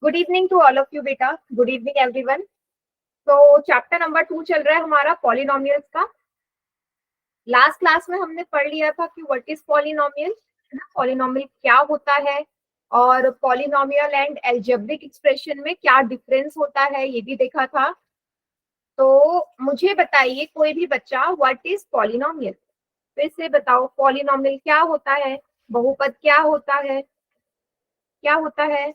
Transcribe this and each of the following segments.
Good evening to all of you बेटा। Good evening everyone. तो chapter number 2 चल रहा है हमारा पॉलिनोमियल्स का। लास्ट क्लास में हमने पढ़ लिया था कि व्हाट इज पॉलिनोमियल, पॉलिनोमियल क्या होता है, और पॉलिनोमियल एंड अलजेब्रिक एक्सप्रेशन में क्या डिफरेंस होता है ये भी देखा था। तो मुझे बताइए कोई भी बच्चा, व्हाट इज पॉलिनोमियल। फिर से बताओ, पॉलिनोमियल क्या होता है, बहुपद क्या होता है, क्या होता है।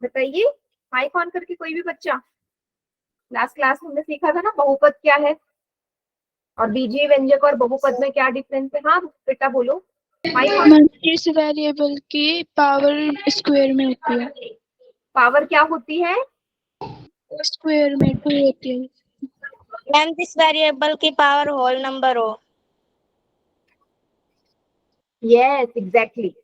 बताइए, माइक ऑन करके कोई भी बच्चा। लास्ट क्लास में हमने सीखा था ना बहुपद क्या है, और बीजीय व्यंजक और बहुपद में क्या डिफरेंस है। हाँ बेटा बोलो, माइक ऑन। इस वेरिएबल की पावर स्क्वायर में होती है। पावर क्या होती है? स्क्वायर में 2 होती है। मैम जिस वेरिएबल की पावर होल नंबर हो। यस एग्जैक्टली,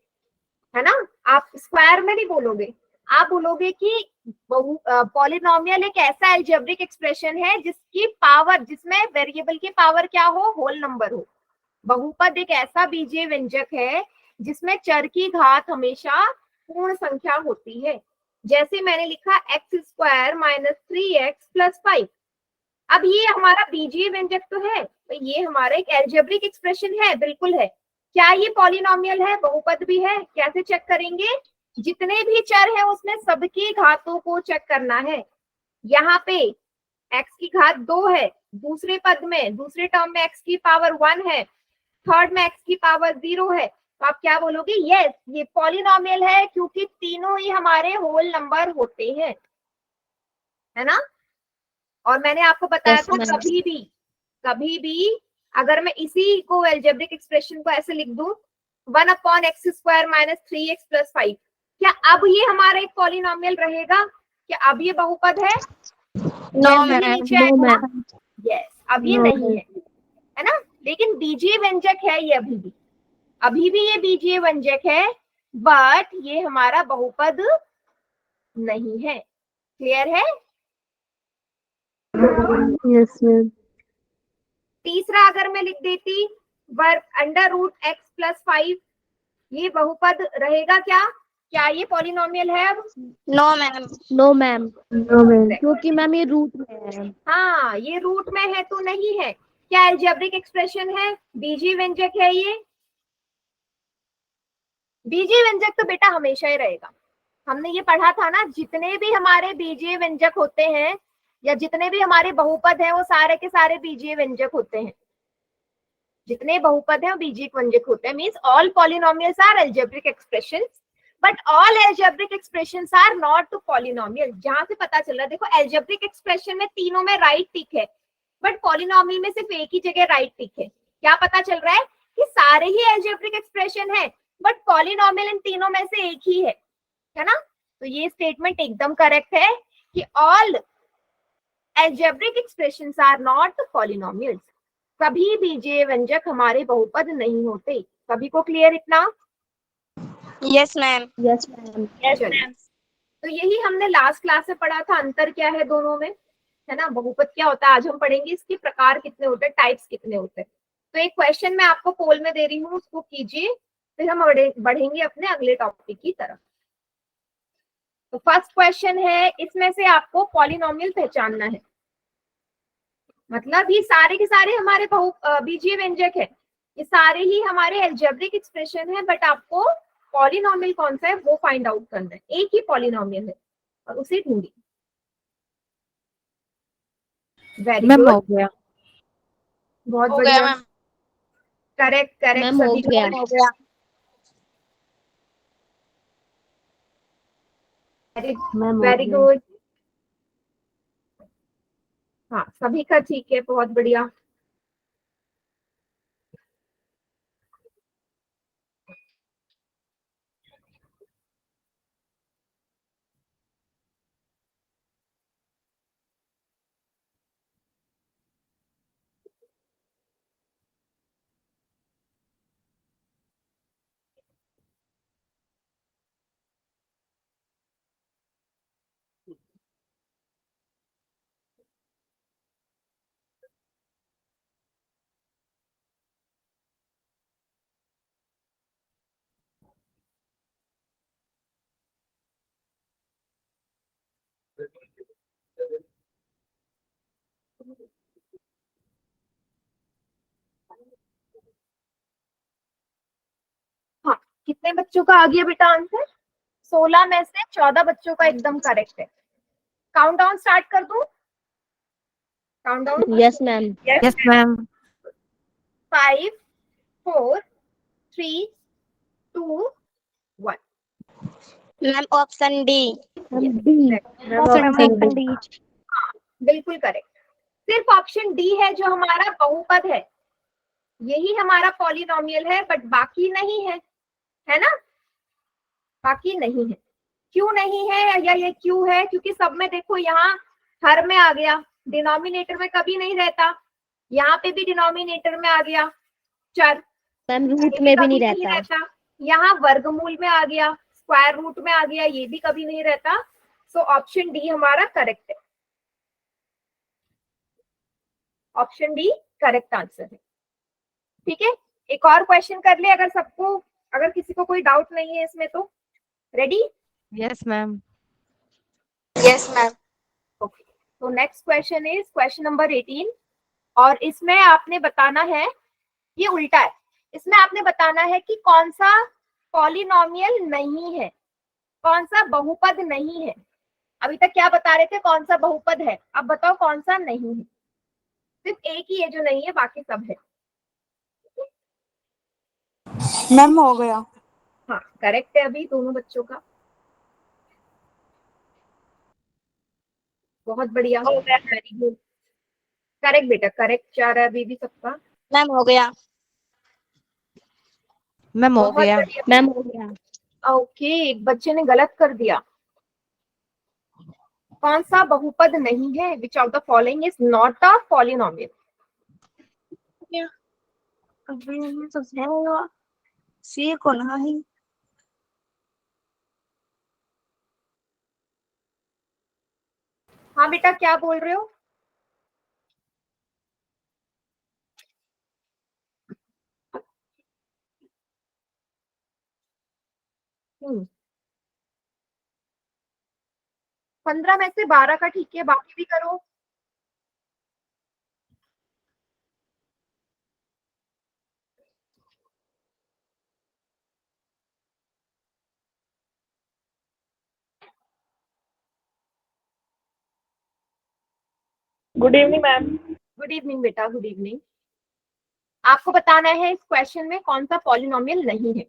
है ना। आप स्क्वायर में नहीं बोलोगे, आप बोलोगे कि पॉलिनोमियल एक ऐसा अलजेब्रिक एक्सप्रेशन है जिसकी पावर, जिसमें वेरिएबल की पावर क्या हो, होल नंबर हो। बहुपद एक ऐसा बीजीय व्यंजक है जिसमें चर की घात हमेशा पूर्ण संख्या होती है। जैसे मैंने लिखा एक्स स्क्वायर माइनस 3x+5। अब ये हमारा बीजीय व्यंजक तो है, तो ये हमारा एक अलजेब्रिक एक्सप्रेशन है, बिल्कुल है। क्या ये पॉलिनोमियल है, बहुपद भी है? कैसे चेक करेंगे? जितने भी चर है उसमें सबकी घातों को चेक करना है। यहाँ पे x की घात 2 है, दूसरे पद में, दूसरे टर्म में x की पावर 1 है, थर्ड में x की पावर 0 है। तो आप क्या बोलोगे? यस, ये पॉलिनोमियल है क्योंकि तीनों ही हमारे होल नंबर होते हैं, है ना। और मैंने आपको बताया था कभी भी अगर मैं इसी को अलजेब्रिक एक्सप्रेशन को ऐसे लिख दूं, 1/x² माइनस 3x+5, क्या अब ये हमारा एक पॉलिनोमियल रहेगा? क्या अब ये बहुपद है? नो जैसे ही मैम। नीचे आएगा, यस अब ये नहीं है ना। लेकिन बीजीय व्यंजक है ये, अभी भी ये बीजीय व्यंजक है, बट ये हमारा बहुपद नहीं है। क्लियर है? Yes ma'am. तीसरा अगर मैं लिख देती √x+5, ये बहुपद रहेगा क्या? क्या ये पॉलिनोमियल है अब? No ma'am. No ma'am, no ma'am, क्योंकि मैम ये रूट में है। हाँ, ये रूट में है तो नहीं है। क्या अलजेब्रिक एक्सप्रेशन है, बीजीय व्यंजक है ये? बीजीय व्यंजक तो बेटा हमेशा ही रहेगा। हमने ये पढ़ा था ना, जितने भी हमारे बीजीय व्यंजक होते हैं या जितने भी हमारे बहुपद हैं वो सारे के सारे बीजीय व्यंजक होते हैं। जितने बहुपद हैं वो बीजीय व्यंजक होते हैं। Means all polynomials are algebraic expressions, but all algebraic expressions are not polynomial. जहां से पता चल रहा है, देखो अलजेब्रिक एक्सप्रेशन में तीनों में राइट टिक है, बट पॉलिनोमियल में सिर्फ एक ही जगह राइट टिक है। क्या पता चल रहा है? कि सारे ही अलजेब्रिक एक्सप्रेशन है, बट पॉलिनोमियल इन तीनों में से एक ही है ना। तो ये स्टेटमेंट एकदम करेक्ट है कि all algebraic expressions are not polynomials. कभी बीजीय व्यंजक हमारे बहुपद नहीं होते। सभी को क्लियर इतना? Yes ma'am. Yes ma'am. चलिए, तो यही हमने लास्ट क्लास में पढ़ा था, अंतर क्या है दोनों में, है ना। बहुपद क्या होता है आज हम पढ़ेंगे, इसके प्रकार कितने होते हैं, टाइप्स कितने होते हैं। तो एक क्वेश्चन मैं आपको पोल में दे रही हूँ, उसको कीजिए, फिर हम बढ़ेंगे अपने अगले टॉपिक की तरफ। तो फर्स्ट क्वेश्चन है, इसमें से आपको पॉलिनोमियल पहचानना है। मतलब ये सारे के सारे हमारे बीजीय व्यंजक है, ये सारे ही हमारे अलजेब्रिक एक्सप्रेशन है, बट आपको पॉलिनोमियल कौन सा है वो फाइंड आउट करना है। एक ही पॉलिनोमियल है और उसे ढूंढिए। वेरी मैम गुड, हो गया। बहुत हो गया बढ़िया, मैम। करेक्ट करेक्ट, मैम हो सभी गया। हो गया। वेरी मैम हो वेरी गया। गुड। हाँ सभी का ठीक है, बहुत बढ़िया। बच्चों का आ गया बेटा आंसर? 16 में से 14 बच्चों का एकदम करेक्ट है। काउंट डाउन स्टार्ट कर दूं? Count down? Yes ma'am. Yes ma'am. 5 4 3 2 1। Ma'am option D. Option D. बिल्कुल करेक्ट। सिर्फ ऑप्शन डी है जो हमारा बहुपद है, यही हमारा पॉलिनोमियल है, बट बाकी नहीं है, है ना? बाकी नहीं है। क्यों नहीं है या ये क्यों है? क्योंकि सब में देखो, यहाँ हर में आ गया, डिनोमिनेटर में कभी नहीं रहता, यहाँ पे भी डिनोमिनेटर में आ गया चर, मैम रूट ये में भी कभी नहीं रहता। यहाँ वर्गमूल में आ गया, स्क्वायर रूट में आ गया, ये भी कभी नहीं रहता। सो ऑप्शन डी हमारा करेक्ट है। ऑप्शन डी करेक्ट आंसर है। ठीक है, एक और क्वेश्चन कर ले, अगर किसी को कोई डाउट नहीं है इसमें तो। Ready? Yes ma'am. Yes ma'am. Okay, तो next question is question number 18, और इसमें आपने बताना है, ये उल्टा है, इसमें आपने बताना है कि कौन सा पॉलिनोमियल नहीं है, कौन सा बहुपद नहीं है। अभी तक क्या बता रहे थे? कौन सा बहुपद है, अब बताओ कौन सा नहीं है। सिर्फ एक ही है जो नहीं है, बाकी सब है। मैम हो गया। हाँ करेक्ट है अभी दोनों बच्चों का, बहुत बढ़िया, वेरी गुड। करेक्ट बेटा, करेक्ट जा रहा है अभी भी सबका। मैम हो गया। मैम हो बहुत गया। बढ़िया। मैम हो गया। ओके, एक बच्चे ने गलत कर दिया। कौन सा बहुपद नहीं है? Which of the following is not a polynomial? C को नहीं। हाँ बेटा, क्या बोल रहे हो? हम्म, 15 में से 12 का ठीक है, बाकी भी करो। Good evening ma'am. Good evening बेटा, गुड इवनिंग। आपको बताना है इस क्वेश्चन में कौन सा पॉलिनोमियल नहीं है।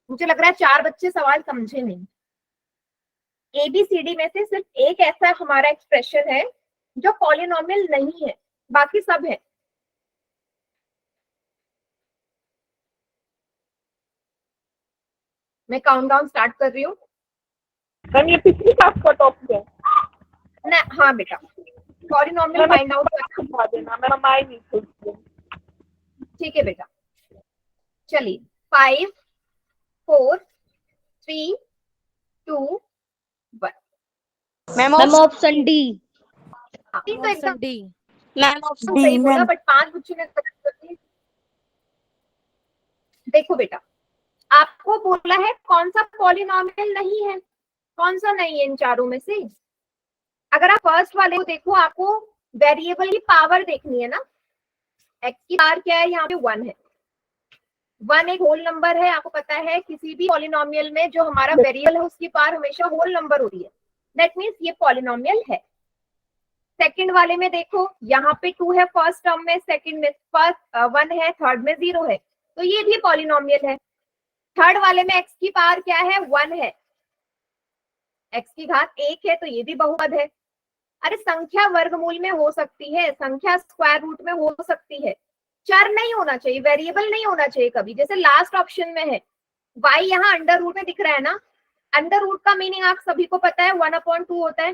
मुझे लग रहा है 4 बच्चे सवाल समझे नहीं। ABCD में से सिर्फ एक ऐसा हमारा एक्सप्रेशन है जो पॉलिनोमियल नहीं है, बाकी सब है। मैं काउंटडाउन स्टार्ट कर रही हूँ। मैम ये पिछली क्लास का टॉपिक है। ना हाँ बेटा, पॉलिनोमियल फाइंड आउट करना। बता देना, मैम आई नहीं थी। ठीक है बेटा, चलिए 5 4 3 2 1। Ma'am option D. तो एकदम ऑप्शन डी। मैम ऑप्शन सही बोला, बट 5 बच्चों ने गलत कर दिया। देखो बेटा, आपको बोला है कौन सा पॉलिनोमियल नहीं है, कौन सा नहीं है इन चारों में से। अगर आप फर्स्ट वाले को देखो, आपको वेरिएबल की पावर देखनी है ना। एक्स की पावर क्या है? यहाँ पे 1 है। 1 एक होल नंबर है, आपको पता है किसी भी पॉलिनोमियल में जो हमारा वेरिएबल है उसकी पावर हमेशा होल नंबर होती है। दैट मीन्स ये पॉलिनोमियल है। सेकंड वाले में देखो, यहाँ पे 2 है फर्स्ट टर्म में, सेकंड में फर्स्ट 1 है, थर्ड में 0 है, तो ये भी पॉलिनोमियल है। थर्ड वाले में एक्स की पावर क्या है? 1 है, एक्स की घात 1 है, तो ये भी बहुपद है। अरे संख्या वर्गमूल में हो सकती है, संख्या स्क्वायर रूट में हो सकती है, चर नहीं होना चाहिए, वेरिएबल नहीं होना चाहिए कभी। जैसे लास्ट ऑप्शन में है y, यहाँ अंडर रूट में दिख रहा है ना। अंडर रूट का मीनिंग आप सभी को पता है 1/2 होता है,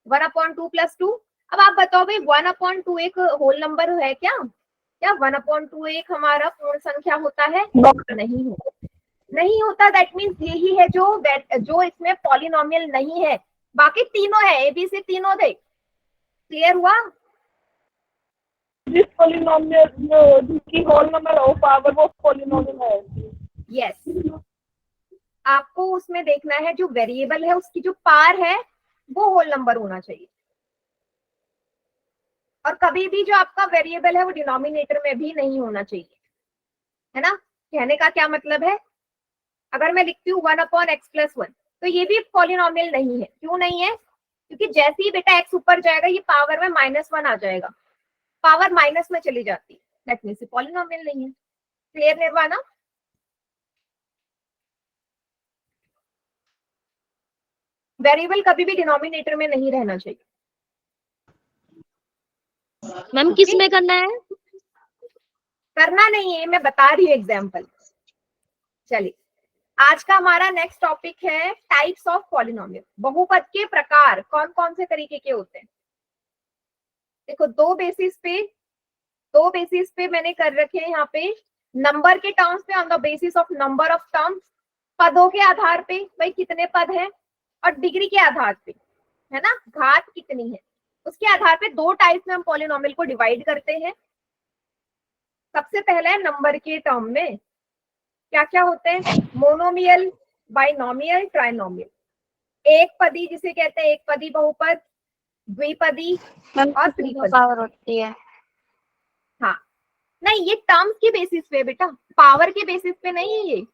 1/2 + 2। अब आप बताओ भाई 1/2 एक होल नंबर है क्या? क्या 1/2 एक हमारा पूर्ण संख्या होता है? नहीं होता, नहीं होता। दैट मीन्स यही है जो इसमें पॉलिनोमियल नहीं है। बाकी तीनों है, ABC तीनों थे। क्लियर हुआ? जिस पॉलिनोमियल जिसकी होल नंबर हो पावर वो पॉलिनोमियल है। यस, आपको उसमें देखना है जो वेरिएबल है उसकी जो पावर है वो होल नंबर होना चाहिए। और कभी भी जो आपका वेरिएबल है वो डिनोमिनेटर में भी नहीं होना चाहिए, है ना? कहने का क्या मतलब है? अगर मैं लिखती हूँ 1/x+1, तो ये भी पॉलिनोमियल नहीं है। क्यों नहीं है? क्योंकि जैसे ही बेटा x ऊपर जाएगा ये पावर में -1 आ जाएगा, पावर माइनस में चली जाती है, दैट मींस पॉलिनोमियल नहीं है। क्लियर निर्वाणा? वेरिएबल कभी भी डिनोमिनेटर में नहीं रहना चाहिए। मैम किस में करना है? करना नहीं है, मैं बता रही हूँ एग्जाम्पल। चलिए, आज का हमारा नेक्स्ट टॉपिक है टाइप्स ऑफ पॉलिनोमियल। बहुपद के प्रकार कौन कौन से तरीके के होते हैं? देखो, दो बेसिस पे मैंने कर रखे हैं यहाँ पे। नंबर के टर्म्स पे, on the basis of number of terms, पदों के आधार पे भाई कितने पद हैं, और डिग्री के आधार पे, है ना, घात कितनी है, उसके आधार पे दो टाइप्स में हम पॉलिनोमियल को डिवाइड करते हैं। सबसे पहला है नंबर के टर्म में क्या क्या होते हैं? Monomial, binomial, trinomial. एक पदी जिसे कहते हैं एक पदी बहुपद, द्विपदी और त्रिपदी। पावर होती है। हाँ, नहीं, ये टर्म्स के बेसिस पे बेटा, पावर के बेसिस पे नहीं है, ये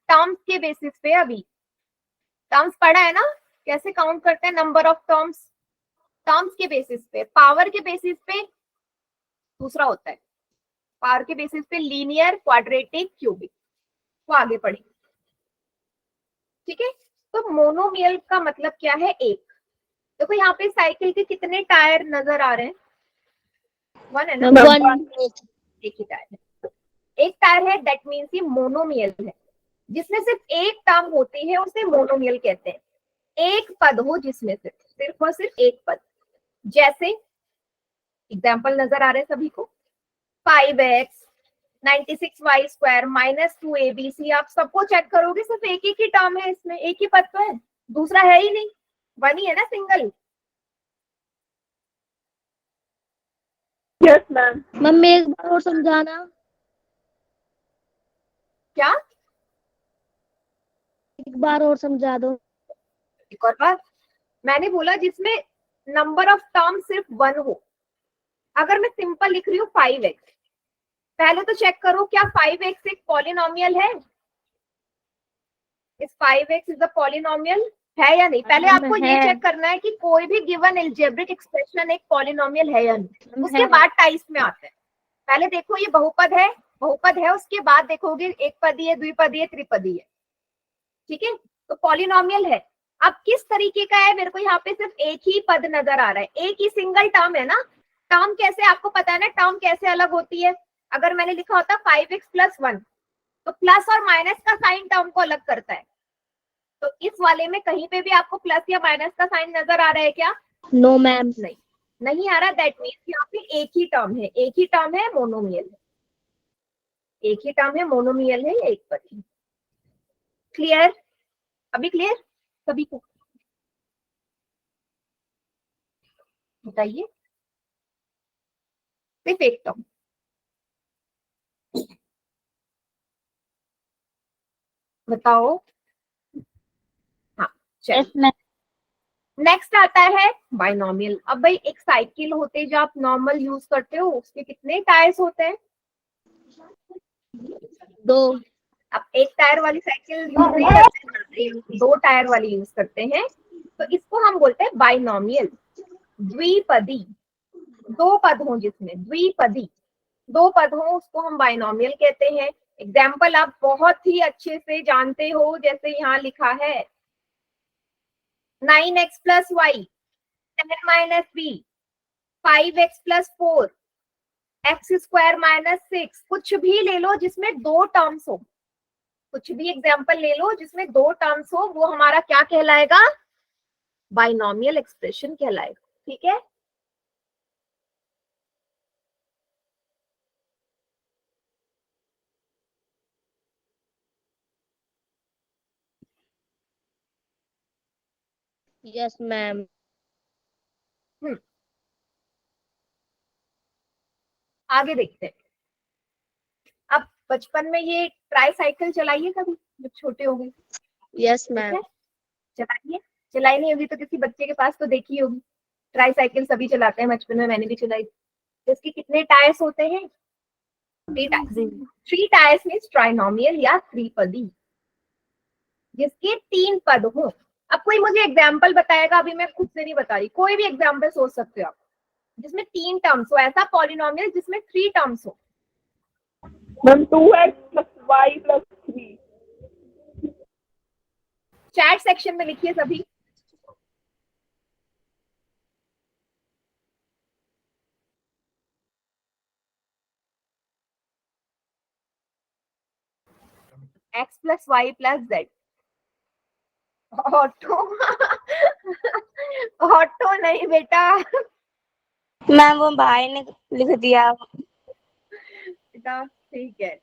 टर्म्स के बेसिस पे। अभी टर्म्स पढ़ा है ना, कैसे काउंट करते हैं नंबर ऑफ टर्म्स, टर्म्स के बेसिस पे। पावर के बेसिस पे दूसरा होता है, पावर के बेसिस पे लीनियर, क्वाड्रेटिक, क्यूबिक, वो आगे पढ़ेंगे। ठीक है, तो मोनोमियल का मतलब क्या है? एक। देखो यहाँ पे साइकिल के कितने टायर नजर आ रहे हैं? 1 है ना, एक ही टायर है। एक टायर है, दैट मीन्स ये मोनोमियल है। जिसमें सिर्फ एक टर्म होती है उसे मोनोमियल कहते हैं। एक पद हो जिसमें सिर्फ और सिर्फ एक पद। जैसे एग्जाम्पल नजर आ रहे हैं सभी को, 5x, 96y² -2abc। आप सबको चेक करोगे, सिर्फ एक ही टर्म है, इसमें एक ही पद तो है, दूसरा है ही नहीं, वन ही है ना, सिंगल। Yes ma'am. मैम एक बार और समझाना। क्या? एक बार और समझा दो। एक और बार, मैंने बोला जिसमें नंबर ऑफ टर्म सिर्फ 1 हो। अगर मैं सिंपल लिख रही हूँ 5x, पहले तो चेक करो क्या 5x एक पॉलिनोमियल है? इस 5x इज अ पॉलिनोमियल है या नहीं? पहले आपको ये चेक करना है कि कोई भी गिवन अलजेब्रिक एक्सप्रेशन एक पॉलिनोमियल है या नहीं, उसके बाद टाइप्स में आते हैं। पहले देखो ये बहुपद है, उसके बाद देखोगे एक पदी है, द्विपदी है, त्रिपदी है। ठीक है, तो पॉलिनोमियल है। अब किस तरीके का है? मेरे को यहाँ पे सिर्फ एक ही पद नजर आ रहा है, एक ही सिंगल टर्म है ना। टर्म कैसे, आपको पता है ना टर्म कैसे अलग होती है? अगर मैंने लिखा होता 5x+1, तो प्लस और माइनस का साइन टर्म को अलग करता है। तो इस वाले में कहीं पे भी आपको प्लस या माइनस का साइन नजर आ रहा है क्या? No ma'am. नहीं आ रहा। दैट मीन्स यहाँ पे एक ही टर्म है, मोनोमियल है। एक ही टर्म है, मोनोमियल है, एक पद है। क्लियर? अभी क्लियर सभी को? बताइए। सिर्फ एक टर्म, बताओ। हाँ, चलो। नेक्स्ट आता है बाइनोमियल। अब भाई एक साइकिल होते है जो आप नॉर्मल यूज करते हो, उसके कितने टायर्स होते हैं? 2। अब एक टायर वाली साइकिल यूज नहीं करते, 2 टायर वाली यूज करते हैं, तो इसको हम बोलते हैं बाइनोमियल। द्विपदी, 2 पद हो जिसमें, द्विपदी 2 पद हो, उसको हम बाइनोमियल कहते हैं। एग्जाम्पल आप बहुत ही अच्छे से जानते हो, जैसे यहाँ लिखा है 9x+y, 10 - b, 5x+4, x² - 6। कुछ भी ले लो जिसमें 2 टर्म्स हो, कुछ भी एग्जाम्पल ले लो जिसमें 2 टर्म्स हो, वो हमारा क्या कहलाएगा? बाइनोमियल एक्सप्रेशन कहलाएगा। ठीक है, यस मैम। आगे देखते हैं। अब बचपन में ये ट्राई साइकिल चलाइए कभी जब छोटे हो गए? Yes ma'am. चलाइए। चलाई नहीं होगी तो किसी बच्चे के पास तो देखी होगी। ट्राई साइकिल सभी चलाते हैं, बचपन में मैंने भी चलाई। तो इसके कितने टायर्स होते हैं? 3 टायर्स। 3 टायर्स मीन्स ट्राइनोमियल या त्रिपदी। जिसके 3 पद हो। अब कोई मुझे एग्जाम्पल बताएगा, अभी मैं खुद से नहीं बता रही, कोई भी एग्जाम्पल सोच सकते हो आप जिसमें 3 टर्म्स हो, ऐसा पॉलिनोमियल जिसमें 3 टर्म्स हो। Ma'am 2x plus y plus 3. Chat section में लिखिए सभी। x plus y plus z। Auto auto नहीं बेटा, मैम वो भाई ने लिख दिया। बेटा ठीक है,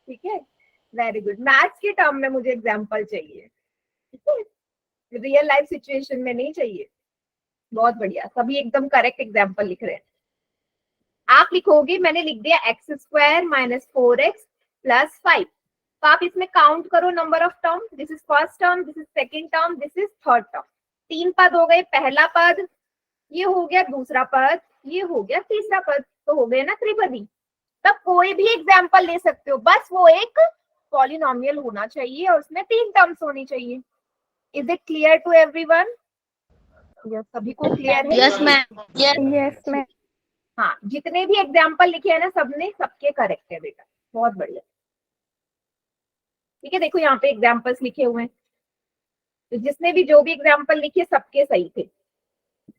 ठीक है, वेरी गुड। मैथ्स के टर्म में मुझे एग्जांपल चाहिए, रियल लाइफ सिचुएशन में नहीं चाहिए। बहुत बढ़िया, सभी एकदम करेक्ट एग्जांपल लिख रहे हैं। आप लिखोगे, मैंने लिख दिया x² माइनस 4x प्लस 5। तो आप इसमें काउंट करो number of term. This is first term, this is second term, this is third term. 3 पद हो गए, पहला पद, ये हो गया दूसरा पद, ये हो गया तीसरा पद, तो हो गए ना त्रिपदी। तब कोई भी एग्जाम्पल ले सकते हो, बस वो एक पॉलिनोमियल होना चाहिए और उसमें 3 टर्म्स होनी चाहिए। Is it clear to everyone? सभी को क्लियर है? Yes ma'am. Yes ma'am. हाँ, जितने भी एग्जाम्पल लिखे हैं ना सबने, सबके करेक्ट है बेटा, बहुत बढ़िया। ठीक है, देखो यहाँ पे एग्जाम्पल्स लिखे हुए हैं, तो जिसने भी जो भी एग्जाम्पल लिखे सबके सही थे।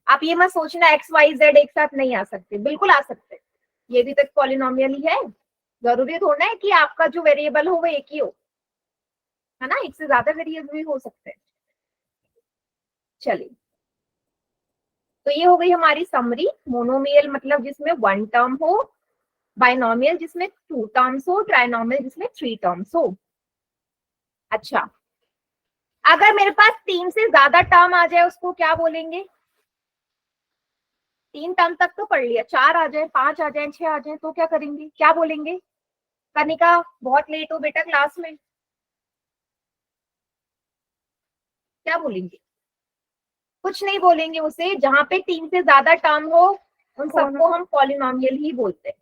आप ये मत सोचना एक्स वाई जेड एक साथ नहीं आ सकते, बिल्कुल आ सकते, ये भी तो पॉलिनोमियल ही है। जरूरी थोड़ा है कि आपका जो वेरिएबल हो वो एक ही हो, है ना, एक से ज्यादा वेरिएबल भी हो सकते हैं। चलिए, तो ये हो गई हमारी समरी। मोनोमियल मतलब जिसमें 1 टर्म हो, बाइनोमियल जिसमें 2 टर्म्स हो, ट्राइनोमियल जिसमें 3 टर्म्स हो। अच्छा, अगर मेरे पास 3 से ज्यादा टर्म आ जाए उसको क्या बोलेंगे? 3 टर्म तक तो पढ़ लिया, 4 आ जाए, 5 आ जाए, 6 आ जाए, तो क्या करेंगे, क्या बोलेंगे? कनिका बहुत लेट हो बेटा क्लास में, क्या बोलेंगे? कुछ नहीं बोलेंगे उसे। जहां पे 3 से ज्यादा टर्म हो उन सबको हम पॉलिनोमियल ही बोलते हैं।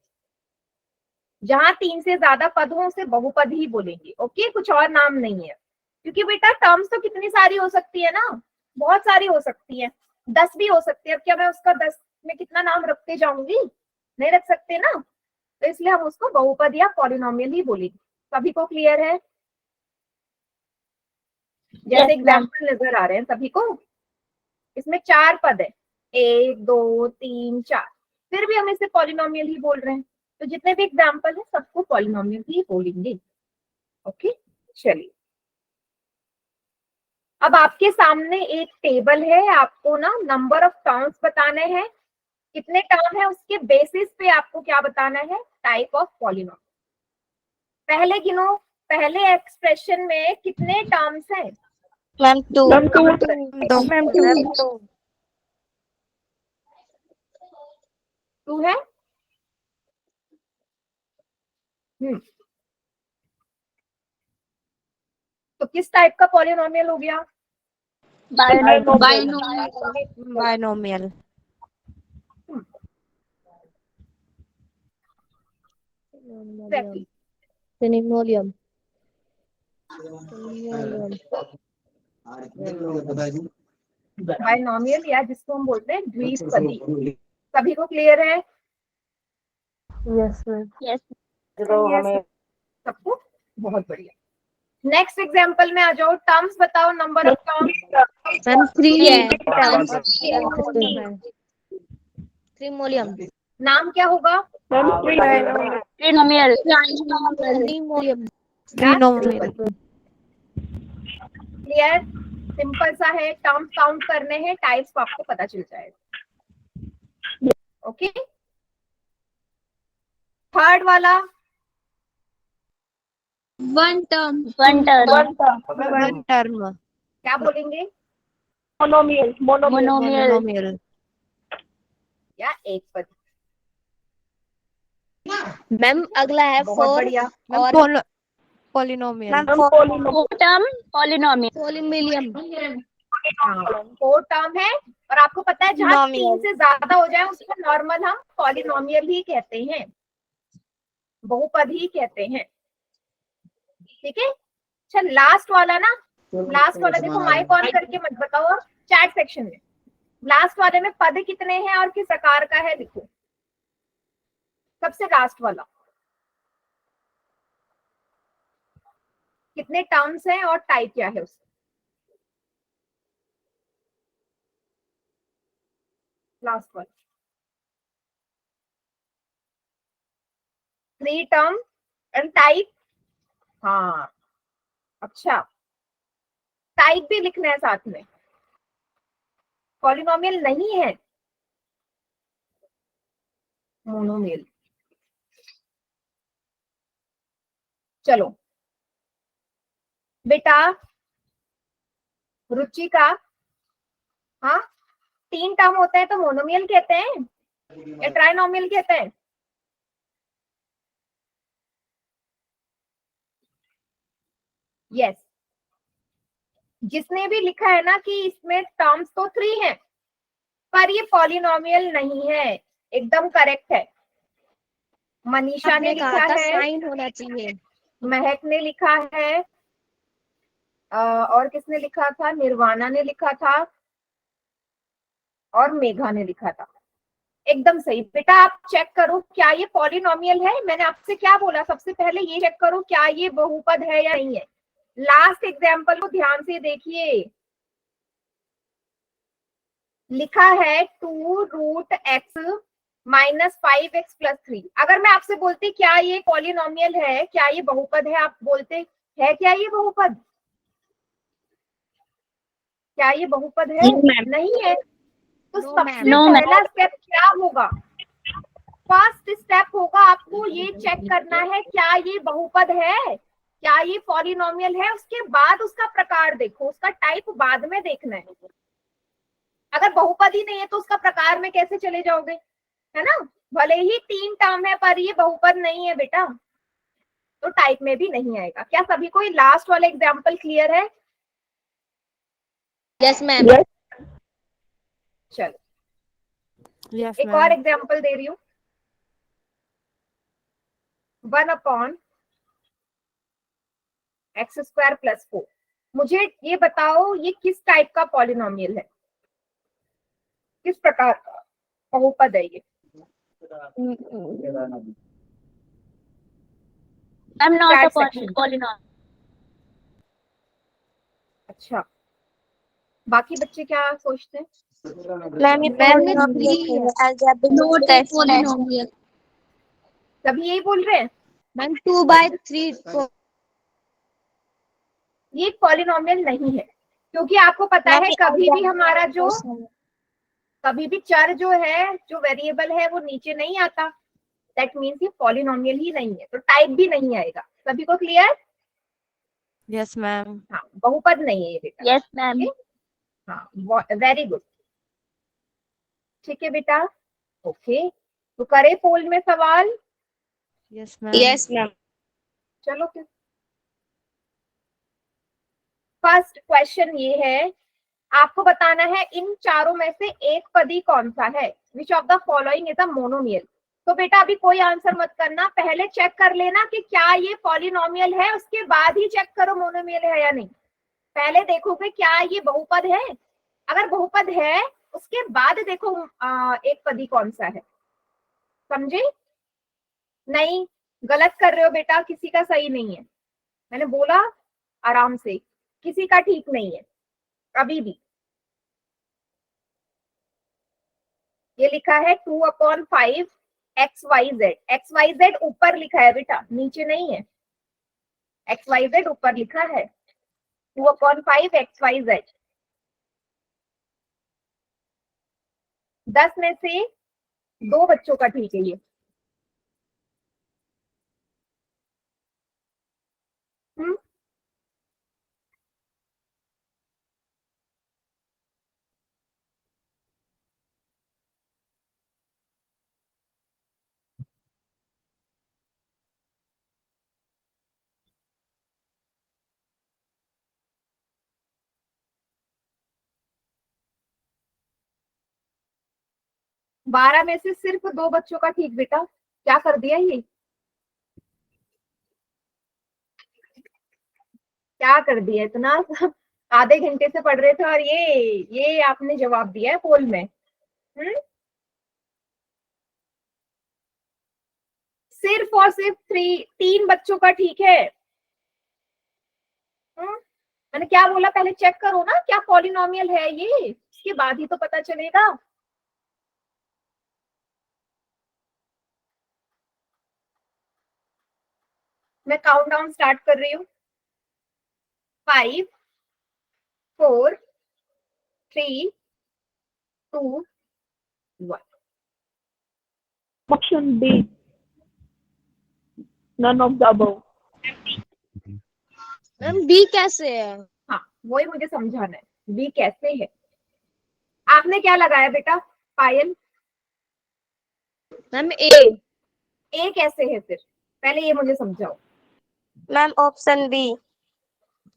जहां 3 से ज्यादा पद हो उसे बहुपद ही बोलेंगे। ओके, कुछ और नाम नहीं है, क्योंकि बेटा टर्म्स तो कितनी सारी हो सकती है ना, बहुत सारी हो सकती है, 10 भी हो सकती है। अब क्या मैं उसका 10 में कितना नाम रखते जाऊंगी? नहीं रख सकते ना, तो इसलिए हम उसको बहुपद या पॉलिनोमियल ही बोलेंगे। सभी को क्लियर है? जैसे एग्जाम्पल नजर आ रहे हैं सभी को, इसमें 4 पद है, 1 2 3 4, फिर भी हम इसे पॉलिनोमियल ही बोल रहे हैं। तो जितने भी एग्जाम्पल है सबको पॉलिनोमियल ही बोलेंगे। ओके, चलिए, अब आपके सामने एक टेबल है, आपको ना नंबर ऑफ टर्म्स बताने हैं। कितने टर्म है उसके बेसिस पे आपको क्या बताना है? Type of polynomial. पहले गिनो, पहले एक्सप्रेशन में कितने टर्म्स हैं? मैम 2। मैम 2. मैम 2 है। तो किस टाइप का पॉलिनोमियल हो गया? बाइनोमियल। ट्रिनोमियल। बाइनोमियल या जिसको हम बोलते हैं द्विपदी। सभी को क्लियर है? Yes ma'am. यस। सबको बहुत बढ़िया। नेक्स्ट एग्जांपल में आ जाओ, टर्म्स बताओ, नंबर ऑफ टर्म्स। मैम 3 है। ट्रिनोमियल। नाम क्या होगा? ट्रिनोमियल। ट्रिनोमियल। क्लियर? सिंपल सा है, टर्म्स काउंट करने हैं, टाइप्स को आपको पता चल जाएगा। ओके, थर्ड वाला 1 टर्म। 1 टर्म। 1 टर्म। क्या बोलेंगे? मोनोमियल. मोनोमियल। या एक पद। मैम अगला है बहुत 4 बढ़िया। और polynomial. Ma'am 4 term polynomial. Polynomial. हाँ, 4 टर्म है, और आपको पता है जहाँ Polynomial. 3 से ज्यादा हो जाए उसको नॉर्मल हम पॉलिनोमियल ही कहते हैं, बहुपद ही कहते हैं। ठीक है, अच्छा लास्ट वाला ना, लास्ट वाला देखो, माइक ऑन करके मत बताओ चैट सेक्शन में। लास्ट वाले में पद कितने हैं और किस प्रकार का है लिखो, सबसे लास्ट वाला कितने टर्म्स हैं और टाइप क्या है उसका। लास्ट वाला 3 टर्म एंड टाइप। हाँ अच्छा, टाइप भी लिखना है साथ में, पॉलिनोमियल नहीं है, मोनोमियल। चलो बेटा, रुचि का, हाँ 3 टर्म होते हैं तो मोनोमियल कहते हैं या ट्राइनोमियल कहते हैं? यस, जिसने भी लिखा है ना कि इसमें टर्म्स तो 3 हैं पर ये पॉलिनोमियल नहीं है, एकदम करेक्ट है। मनीषा ने आपने लिखा कहा था है, साइन होना चाहिए। महक ने लिखा है, और किसने लिखा था, निर्वाणा ने लिखा था और मेघा ने लिखा था। एकदम सही बेटा, आप चेक करो क्या ये पॉलिनोमियल है। मैंने आपसे क्या बोला, सबसे पहले ये चेक करो क्या ये बहुपद है या नहीं है। लास्ट एग्जाम्पल को ध्यान से देखिए, लिखा है 2√x माइनस 5x प्लस 3। अगर मैं आपसे बोलती क्या ये पॉलिनोमियल है, क्या ये बहुपद है, आप बोलते है क्या ये बहुपद, क्या ये बहुपद है? नहीं है। तो सबसे पहला स्टेप क्या होगा, फर्स्ट स्टेप होगा आपको ये चेक करना है क्या ये बहुपद है, क्या ये पॉलिनोमियल है। उसके बाद उसका प्रकार देखो, उसका टाइप बाद में देखना है। अगर बहुपद ही नहीं है तो उसका प्रकार में कैसे चले जाओगे, है ना। भले ही 3 टर्म है पर ये बहुपद नहीं है बेटा, तो टाइप में भी नहीं आएगा। क्या सभी को लास्ट वाला एग्जाम्पल क्लियर है? Yes ma'am. चलो Yes, एक ma'am. और एग्जाम्पल दे रही हूँ। 1/x² plus 4। मुझे ये बताओ ये किस टाइप का पॉलिनोमियल है, किस प्रकार का बहुपद है ये? I'm not a Chat section. polynomial. अच्छा, बाकी बच्चे क्या सोचते हैं? मैम ये polynomial. सभी यही बोल रहे हैं मैम 2/3 ये पॉलिनोमियल नहीं है, क्योंकि आपको पता है कभी भी हमारा जो, कभी भी चर जो है, जो वेरिएबल है वो नीचे नहीं आता, दैट मीन्स ये पॉलिनोमियल ही नहीं है, तो टाइप भी नहीं आएगा। सभी को क्लियर? Yes, ma'am. हाँ, बहुपद नहीं है ये बेटा। Yes, ma'am. हाँ, वेरी गुड, ठीक है बेटा। ओके, तो करे पोल में सवाल? Yes, ma'am. Yes, ma'am. चलो फिर फर्स्ट क्वेश्चन ये है, आपको बताना है इन चारों में से एक पदी कौन सा है, which of the following is a monomial. तो बेटा अभी कोई आंसर मत करना, पहले चेक कर लेना कि क्या ये पॉलिनोमियल है, उसके बाद ही चेक करो मोनोमियल है या नहीं। पहले देखोगे क्या ये बहुपद है, अगर बहुपद है उसके बाद देखो एक पदी कौन सा है, समझे? नहीं, गलत कर रहे हो बेटा, किसी का सही नहीं है। मैंने बोला आराम से, किसी का ठीक नहीं है अभी भी। ये लिखा है 2/5 XYZ। XYZ ऊपर लिखा है बेटा, नीचे नहीं है। XYZ ऊपर लिखा है, 2/5 XYZ। 10 में से 2 बच्चों का ठीक है ये। हम्म, बारह में से सिर्फ 2 बच्चों का ठीक बेटा, क्या कर दिया ये? क्या कर दिया इतना आधे घंटे से पढ़ रहे थे और ये आपने जवाब दिया है पोल में। सिर्फ और सिर्फ 3 बच्चों का ठीक है। मैंने क्या बोला, पहले चेक करो ना क्या पॉलिनोमियल है ये, इसके बाद ही तो पता चलेगा। मैं काउंटडाउन स्टार्ट कर रही हूँ। 5 4 3 2 1। Option B, none of the above. Ma'am B कैसे है? हाँ वही मुझे समझाना है, बी कैसे है। आपने क्या लगाया बेटा पायल? मैम ए। ए कैसे है फिर, पहले ये मुझे समझाओ। Ma'am option B.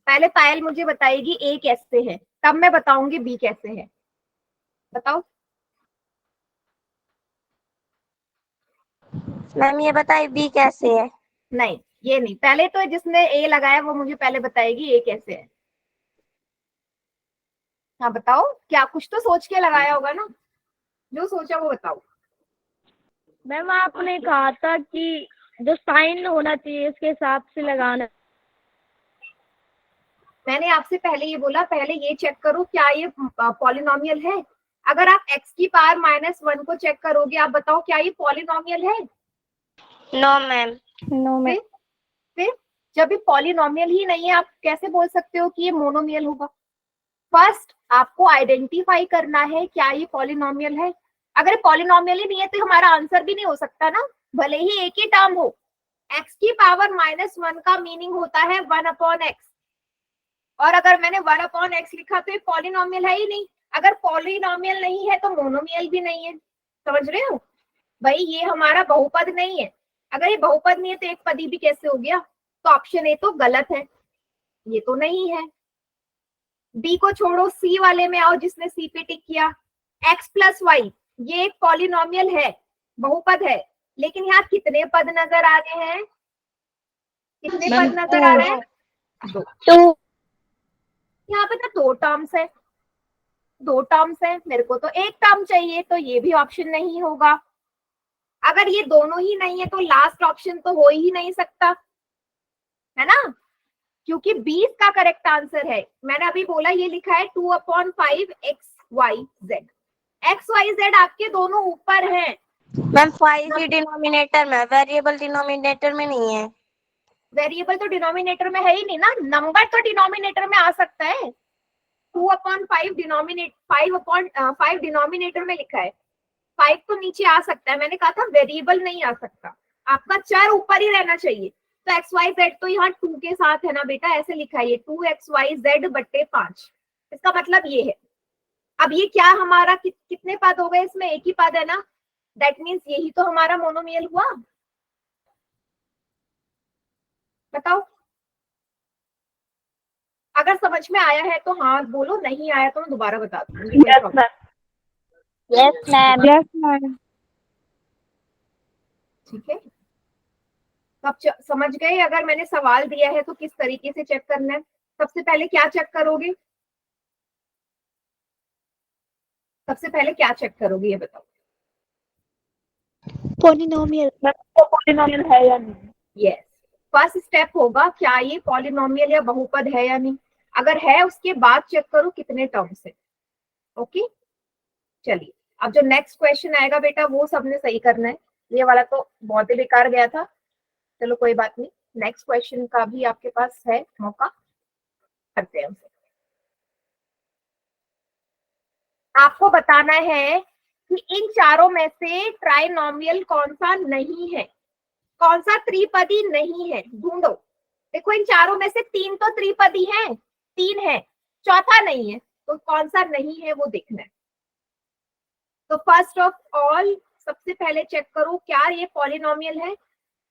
पहले पायल मुझे बताएगी ए कैसे है, तब मैं बताऊंगी बी कैसे है। बताओ। मैम ये बताइए बी कैसे है। नहीं ये नहीं, पहले तो जिसने ए लगाया वो मुझे पहले बताएगी ए कैसे है। हाँ बताओ, क्या कुछ तो सोच के लगाया होगा ना, जो सोचा वो बताओ। मैम आपने कहा था कि जो साइन होना चाहिए उसके हिसाब से लगाना। मैंने आपसे पहले ये बोला, पहले ये चेक करो क्या ये पॉलिनोमियल है। अगर आप x की पावर -1 को चेक करोगे, आप बताओ क्या ये पॉलिनोमियल है? No ma'am. No ma'am. फिर जब ये पॉलिनोमियल ही नहीं है, आप कैसे बोल सकते हो कि ये मोनोमियल होगा? फर्स्ट आपको आइडेंटिफाई करना है क्या ये पॉलिनोमियल है। अगर पॉलिनोमियल ही नहीं है तो हमारा आंसर भी नहीं हो सकता ना, भले ही एक ही टर्म हो। x की पावर -1 का मीनिंग होता है 1/x, और अगर मैंने 1/x लिखा तो ये पॉलिनोमियल है ही नहीं। अगर पॉलिनोमियल नहीं है तो मोनोमियल भी नहीं है। समझ रहे हो भाई, ये हमारा बहुपद नहीं है। अगर ये बहुपद नहीं है तो एक पदी भी कैसे हो गया? तो ऑप्शन ए तो गलत है, ये तो नहीं है। डी को छोड़ो, सी वाले में आओ जिसने सी पे टिक किया। x + y ये एक पॉलिनोमियल है, बहुपद है, लेकिन यहाँ कितने पद नजर आ रहे हैं? कितने पद नजर आ रहे हैं? 2। यहाँ पे तो 2 टर्म्स है, 2 टर्म्स है, मेरे को तो एक टर्म चाहिए, तो ये भी ऑप्शन नहीं होगा। अगर ये दोनों ही नहीं है तो लास्ट ऑप्शन तो हो ही नहीं सकता, है ना, क्योंकि 20 का करेक्ट आंसर है। मैंने अभी बोला ये लिखा है 2/5 XYZ। XYZ आपके दोनों ऊपर हैं। मैम 5 ही डिनोमिनेटर में, वेरिएबल डिनोमिनेटर में नहीं है। वेरिएबल तो डिनोमिनेटर में है ही नहीं ना, नंबर तो डिनोमिनेटर में आ सकता है। 2/5 5 डिनोमिनेटर में लिखा है, 5 तो नीचे आ सकता है। मैंने कहा था वेरिएबल नहीं आ सकता, आपका चर ऊपर ही रहना चाहिए। तो XYZ तो यहाँ 2 के साथ है ना बेटा, ऐसे लिखा है ये 2XYZ/5। इसका मतलब ये है। अब ये क्या हमारा कितने पद हो गए इसमें? एक ही पद है ना, दैट मीन्स यही तो हमारा मोनोमियल हुआ। बताओ, अगर समझ में आया है तो हाँ बोलो, नहीं आया तो मैं दोबारा बता दूंगी। Yes ma'am. Yes ma'am. Yes ma'am. ठीक है, तो आप समझ गए अगर मैंने सवाल दिया है तो किस तरीके से चेक करना है। सबसे पहले क्या चेक करोगे? सबसे पहले क्या चेक करोगे ये बताओ। पॉलिनोमियल। तो पॉलिनोमियल है या नहीं? यस, फर्स्ट स्टेप होगा क्या ये पॉलिनोमियल या बहुपद है या नहीं। अगर है उसके बाद चेक करो कितने टर्म्स है। ओके चलिए, अब जो नेक्स्ट क्वेश्चन आएगा बेटा वो सबने सही करना है। ये वाला तो बहुत ही बेकार गया था, चलो कोई बात नहीं, नेक्स्ट क्वेश्चन का भी आपके पास है मौका, करते हैं उसे। आपको बताना है कि इन चारों में से ट्राइनोमियल कौन सा नहीं है, कौन सा त्रिपदी नहीं है, ढूंढो। देखो इन चारों में से 3 तो त्रिपदी हैं, 3 है, चौथा नहीं है, तो कौन सा नहीं है वो देखना है। तो फर्स्ट ऑफ ऑल सबसे पहले चेक करो क्या ये पॉलिनोमियल है,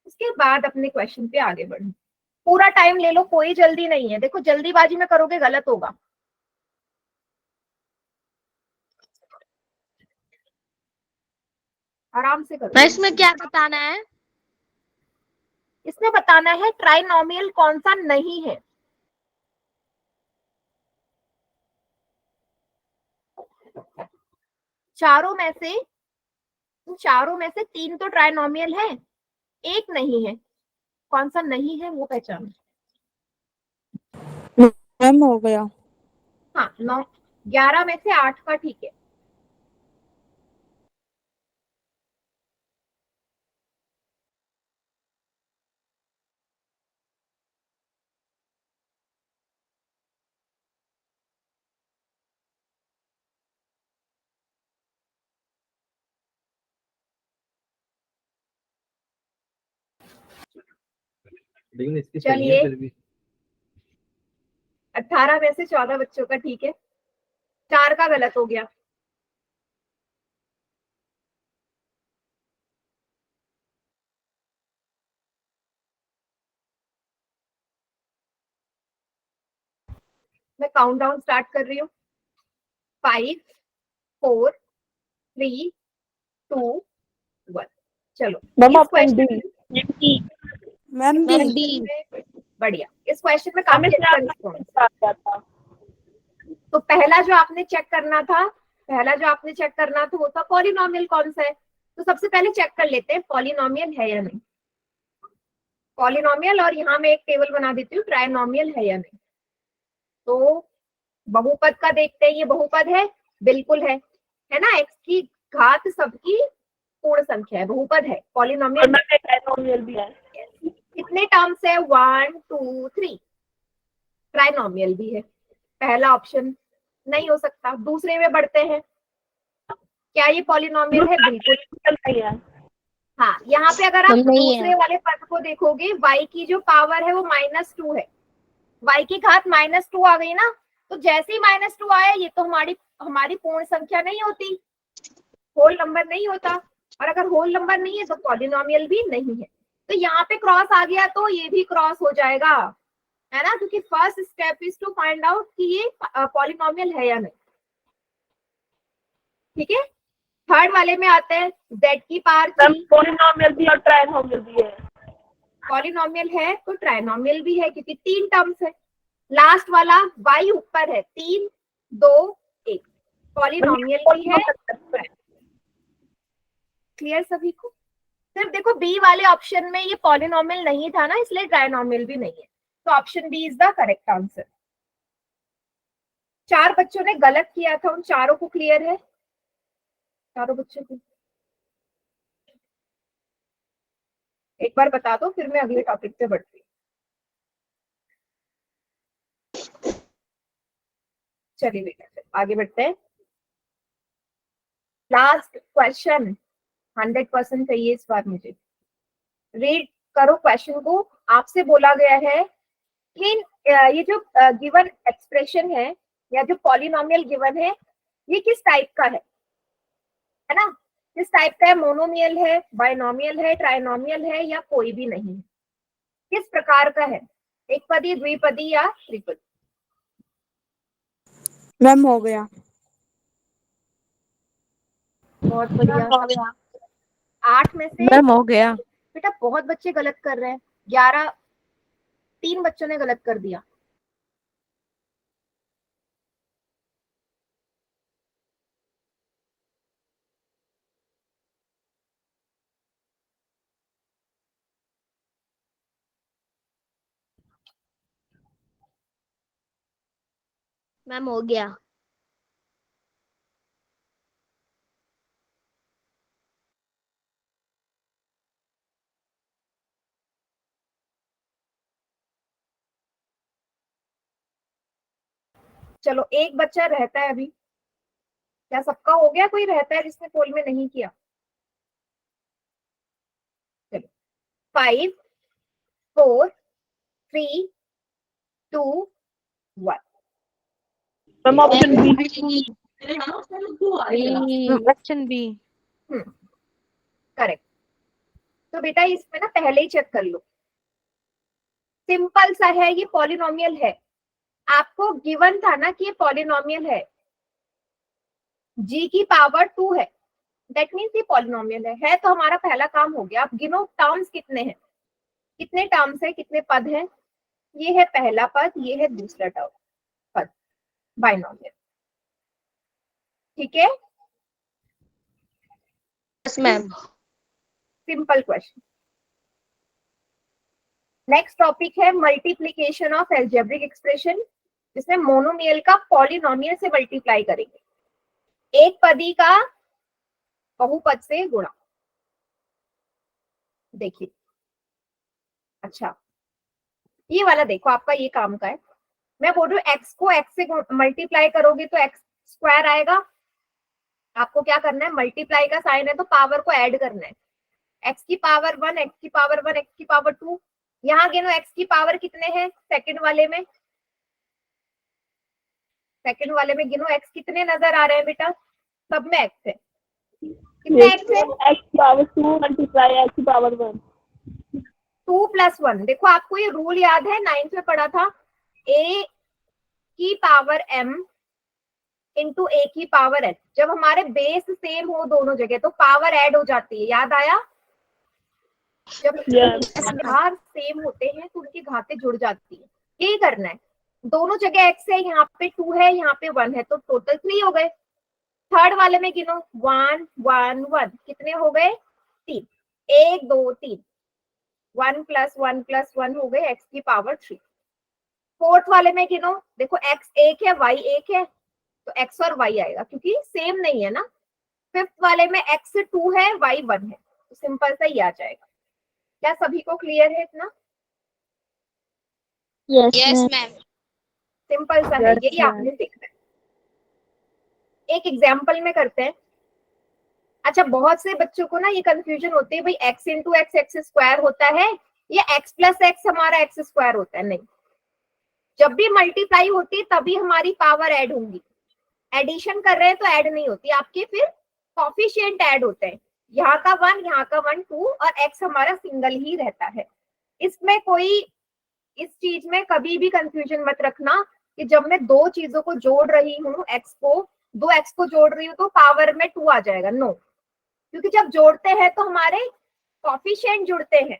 उसके बाद अपने क्वेश्चन पे आगे बढ़ो। पूरा टाइम ले लो, कोई जल्दी नहीं है। देखो जल्दीबाजी में करोगे गलत होगा। आराम से करो। इसमें क्या बताना है? इसमें बताना है ट्राइनोमियल कौन सा नहीं है। चारों में से 3 तो ट्राइनोमियल है, एक नहीं है। कौन सा नहीं है वो पहचानो। मैम हो गया। हाँ 9 11 में से 8 का ठीक है। लेकिन इसकी सही है चलिए फिर भी। 18 में से 14 बच्चों का ठीक है, 4 का गलत हो गया। मैं काउंटडाउन स्टार्ट कर रही हूँ। 5 4 3 2 1। चलो मैम इस ऑप्शन क्वेश्चन डी। मैम बढ़िया, इस क्वेश्चन में काफी हमें अच्छा रिस्पॉन्स। आ गया था। तो पहला जो आपने चेक करना था वो था पॉलिनोमियल कौन सा है। तो सबसे पहले चेक कर लेते हैं पॉलिनोमियल है या नहीं। पॉलिनोमियल, और यहाँ मैं एक टेबल बना देती हूँ, ट्राइनोमियल है या नहीं। तो बहुपद का देखते हैं, ये बहुपद है, बिल्कुल है ना। एक्स की घात सबकी पूर्ण संख्या है, बहुपद है, और पॉलिनोमियल। मैम एक ट्राइनोमियल भी है। कितने टर्म्स है, 1 2 3। ट्राइनोमियल भी है, पहला ऑप्शन नहीं हो सकता। दूसरे में बढ़ते हैं, क्या ये पॉलिनोमियल है, बिल्कुल नहीं है। हाँ। यहाँ पे अगर आप दूसरे वाले पद को देखोगे, y की जो पावर है वो -2 है, y की घात -2 आ गई ना। तो जैसे ही -2 आया, ये तो हमारी पूर्ण संख्या नहीं होती, होल नंबर नहीं होता। और अगर होल नंबर नहीं है तो पॉलिनोमियल भी नहीं है। तो यहाँ पे क्रॉस आ गया तो ये भी क्रॉस हो जाएगा, है ना, क्योंकि first step is to find out कि ये पॉलिनोमियल है या नहीं। ठीक है, थर्ड वाले में आते हैं, z की पावर मैम 3। पॉलिनोमियल भी और ट्राइनोमियल भी है। पॉलिनोमियल है तो ट्राइनोमियल भी है, क्योंकि 3 टर्म्स है। लास्ट वाला y ऊपर है, 3 2 1, पॉलिनोमियल भी है। क्लियर सभी को। सिर्फ देखो बी वाले ऑप्शन में ये पॉलिनोमियल नहीं था ना, इसलिए ट्राइनोमियल भी नहीं है। तो option B is the correct answer. 4 बच्चों ने गलत किया था, उन चारों को क्लियर है, चारों बच्चों को एक बार बता दो, फिर मैं अगले टॉपिक पे बढ़ती हूँ। चलिए बेटा फिर आगे बढ़ते हैं। लास्ट क्वेश्चन 100% चाहिए इस बार मुझे। रीड करो क्वेश्चन को। आपसे बोला गया है कि ये जो गिवन एक्सप्रेशन है या जो पॉलिनोमियल गिवन है, ये किस टाइप का है ना, किस टाइप का है, मोनोमियल है, बाइनोमियल है, ट्राइनोमियल है, या कोई भी नहीं, किस प्रकार का है, एक पदी, द्विपदी या त्रिपदी। मैम हो गया। बहुत बढ़िया। 8 में से मैम हो गया। बेटा बहुत बच्चे गलत कर रहे हैं, 11 3 बच्चों ने गलत कर दिया। मैम हो गया। चलो एक बच्चा रहता है अभी, क्या सबका हो गया, कोई रहता है जिसने पोल में नहीं किया। चलो 5 4 3 2 1। Ma'am option B. Option B. Correct. तो बेटा इसमें ना पहले ही चेक कर लो, सिंपल सा है, ये पॉलिनोमियल है। आपको गिवन था ना कि ये पॉलिनोमियल है, g की पावर 2 है, दैट मीन्स ये पॉलिनोमियल है तो हमारा पहला काम हो गया। आप गिनो टर्म्स कितने हैं, कितने टर्म्स है, कितने पद हैं। ये है पहला पद, ये है दूसरा पद, बाइनोमियल। ठीक है, yes ma'am. Simple question. Next topic है मल्टीप्लीकेशन ऑफ एल्जेब्रिक एक्सप्रेशन, जिसमें मोनोमियल का पॉलिनोमियल से मल्टीप्लाई करेंगे, एक पदी का बहुपद से गुणा। देखिए, अच्छा ये वाला देखो, आपका ये काम का है। मैं बोल रही हूँ एक्स को एक्स से मल्टीप्लाई करोगे तो एक्स स्क्वायर आएगा। आपको क्या करना है, मल्टीप्लाई का साइन है तो पावर को ऐड करना है। एक्स की पावर 1, एक्स की पावर 1, एक्स की पावर 2। यहाँ गिनो एक्स की पावर कितने हैं सेकंड वाले में, सेकंड वाले में गिनो एक्स कितने नजर आ रहे हैं बेटा, सब में एक्स है। कितने एक्स है, एक्स पावर 2 मल्टीप्लाई एक्स की पावर 1। 2 + 1। देखो आपको ये रूल याद है, 9th में पढ़ा था, a की पावर m इंटू a की पावर n। जब हमारे बेस सेम हो दोनों जगह तो पावर ऐड हो जाती है, याद आया। जब आधार सेम होते हैं तो उनकी घातें जुड़ जाती है। यही करना है, दोनों जगह x है, यहाँ पे 2 है, यहाँ पे 1 है, तो टोटल 3 हो गए। थर्ड वाले में गिनो 1 1 1, कितने हो गए 3, 1 2 3, 1 + 1 + 1 हो गए x की पावर 3। फोर्थ वाले में गिनो, देखो x 1 है y 1 है तो x और y आएगा क्योंकि सेम नहीं है ना। फिफ्थ वाले में x 2 है y 1 है, तो सिंपल सा ही आ जाएगा। क्या सभी को क्लियर है इतना? Yes ma'am. सिंपल सा है, यही आपने सीखना है। एक एग्जाम्पल में करते हैं। अच्छा, बहुत से बच्चों को ना ये कंफ्यूजन होती है, भाई x × x एक्स स्क्वायर होता है या x + x हमारा एक्स स्क्वायर होता है। नहीं, जब भी मल्टीप्लाई होती है तभी हमारी पावर ऐड होंगी। एडिशन कर रहे हैं तो ऐड नहीं होती, आपके फिर कोफिशिएंट ऐड होते हैं, यहाँ का 1, यहाँ का 1 2, और x हमारा सिंगल ही रहता है। इसमें कोई, इस चीज में कभी भी कंफ्यूजन मत रखना कि जब मैं दो चीजों को जोड़ रही हूँ, x को, दो x को जोड़ रही हूँ तो पावर में 2 आ जाएगा। नो, क्योंकि जब जोड़ते हैं तो हमारे कोफिशिएंट जुड़ते हैं,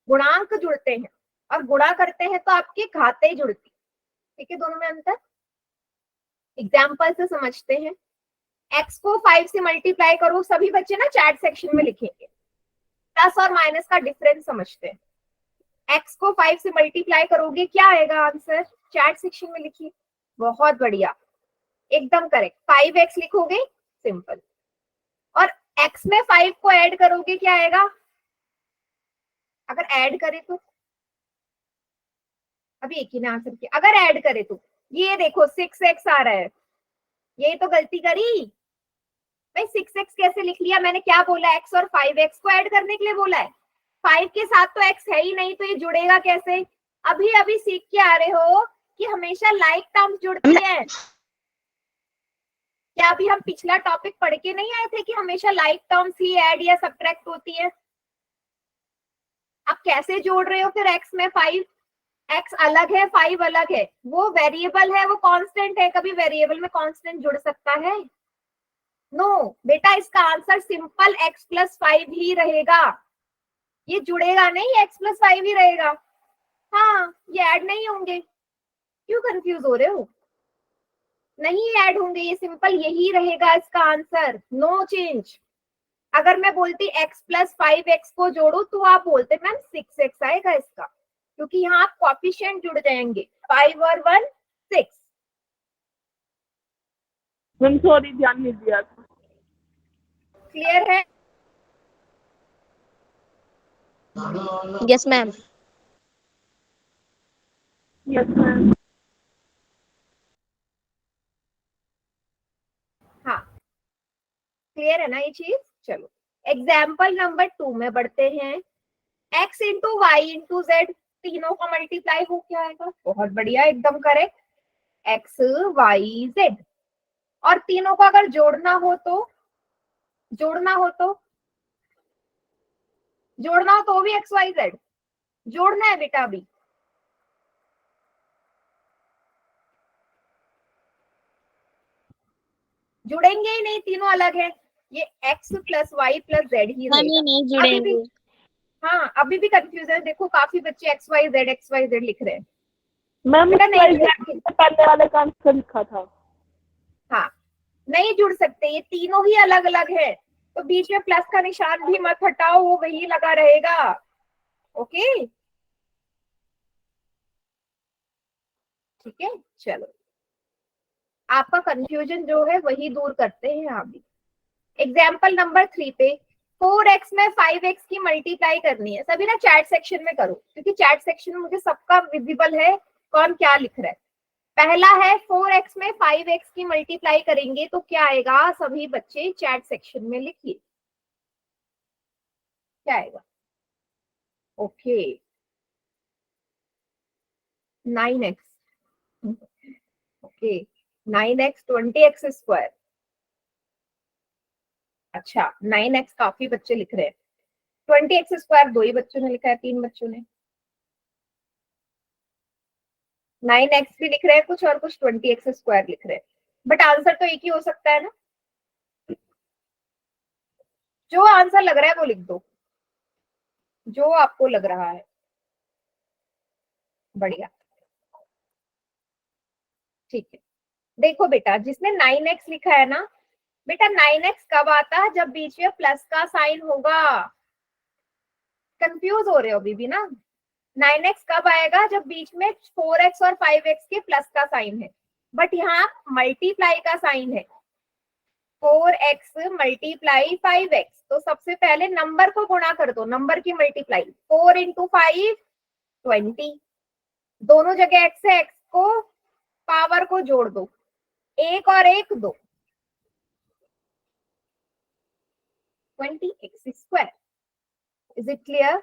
गुणांक जुड़ते हैं, और गुणा करते हैं तो आपकी घातें जुड़ती। ठीक है, दोनों में अंतर एग्जाम्पल से समझते हैं। x को 5 से मल्टीप्लाई करो, सभी बच्चे ना चैट सेक्शन में लिखेंगे, प्लस और माइनस का डिफरेंस समझते हैं। x को 5 से मल्टीप्लाई करोगे क्या आएगा आंसर, चैट सेक्शन में लिखिए। बहुत बढ़िया, एकदम करेक्ट, 5x लिखोगे, सिंपल। और x में 5 को ऐड करोगे क्या आएगा, अगर ऐड करे तो, अभी एक ही ने आंसर किया, अगर ऐड करे तो ये देखो 6x आ रहा है, ये तो गलती करी भाई। 6x कैसे लिख लिया मैंने, क्या बोला, x और 5x को ऐड करने के लिए बोला है। 5 के साथ तो x है ही नहीं, तो ये जुड़ेगा कैसे। अभी अभी सीख के आ रहे हो कि हमेशा लाइक टर्म्स जुड़ती है। क्या अभी हम पिछला टॉपिक पढ़ के नहीं आए थे कि हमेशा लाइक टर्म्स ही ऐड या सब्ट्रैक्ट होती है। आप कैसे जोड़ रहे हो फिर x में 5, x अलग है 5 अलग है, वो वेरिएबल है, वो कांस्टेंट है, कभी वेरिएबल में कांस्टेंट जुड़ सकता है? नो बेटा, इसका आंसर सिंपल x + 5 ही रहेगा, ये जुड़ेगा नहीं, x + 5 ही रहेगा। हाँ, ये ऐड नहीं होंगे, क्यों कंफ्यूज हो रहे हो, नहीं ऐड होंगे, ये सिंपल यही रहेगा इसका आंसर, नो चेंज। अगर मैं बोलती x + 5x को जोड़ो तो आप बोलते मैम 6x आएगा इसका, क्योंकि यहाँ आप कोफिशिएंट जुड़ जाएंगे, 5 और 1 6। मैम सॉरी, ध्यान नहीं दिया था। क्लियर है? Yes ma'am. Yes ma'am. हाँ, क्लियर है ना ये चीज। चलो एग्जाम्पल नंबर 2 में बढ़ते हैं। x × y × z, तीनों का मल्टीप्लाई हो क्या आएगा, बहुत बढ़िया, एकदम करेक्ट, x y z। और तीनों को अगर जोड़ना हो तो जोड़ना हो भी x y z जोड़ना है बेटा। अभी जुड़ेंगे ही नहीं, तीनों अलग है, ये x + y + z ही रहेगा। नहीं जुड़ेंगे। हाँ, अभी भी कंफ्यूजन, देखो काफी बच्चे x y z लिख रहे हैं। मैम बेटा नहीं पहले वाले का आंसर लिखा था। हाँ, नहीं जुड़ सकते, ये तीनों ही अलग अलग है, तो बीच में प्लस का निशान भी मत हटाओ, वो वही लगा रहेगा। ओके, ठीक है, चलो आपका कंफ्यूजन जो है वही दूर करते हैं अभी। एग्जाम्पल नंबर 3 पे 4x में 5x की मल्टीप्लाई करनी है। सभी ना चैट सेक्शन में करो, क्योंकि चैट सेक्शन में मुझे सबका विजिबल है कौन क्या लिख रहा है। पहला है 4x में 5x की मल्टीप्लाई करेंगे तो क्या आएगा, सभी बच्चे चैट सेक्शन में लिखिए क्या आएगा। Okay 9x, okay 9x 20x square. अच्छा 9x काफी बच्चे लिख रहे हैं, 20x स्क्वायर 2 ही बच्चों ने लिखा है, 3 बच्चों ने। 9x भी लिख रहे हैं कुछ और कुछ 20x स्क्वायर लिख रहे हैं, बट आंसर तो एक ही हो सकता है ना। जो आंसर लग रहा है वो लिख दो, जो आपको लग रहा है। बढ़िया, ठीक है। देखो बेटा, जिसने 9x लिखा है ना, बेटा 9x कब आता है, जब बीच में प्लस का साइन होगा। कंफ्यूज हो रहे हो अभी भी ना। 9x कब आएगा, जब बीच में 4x और 5x के प्लस का साइन है, बट यहाँ मल्टीप्लाई का साइन है। 4x मल्टीप्लाई 5x, तो सबसे पहले नंबर को गुणा कर दो, नंबर की मल्टीप्लाई। 4 इंटू 5 20, दोनों जगह x है, x को पावर को जोड़ दो, 1 और 1 2, 20x square. Is it clear?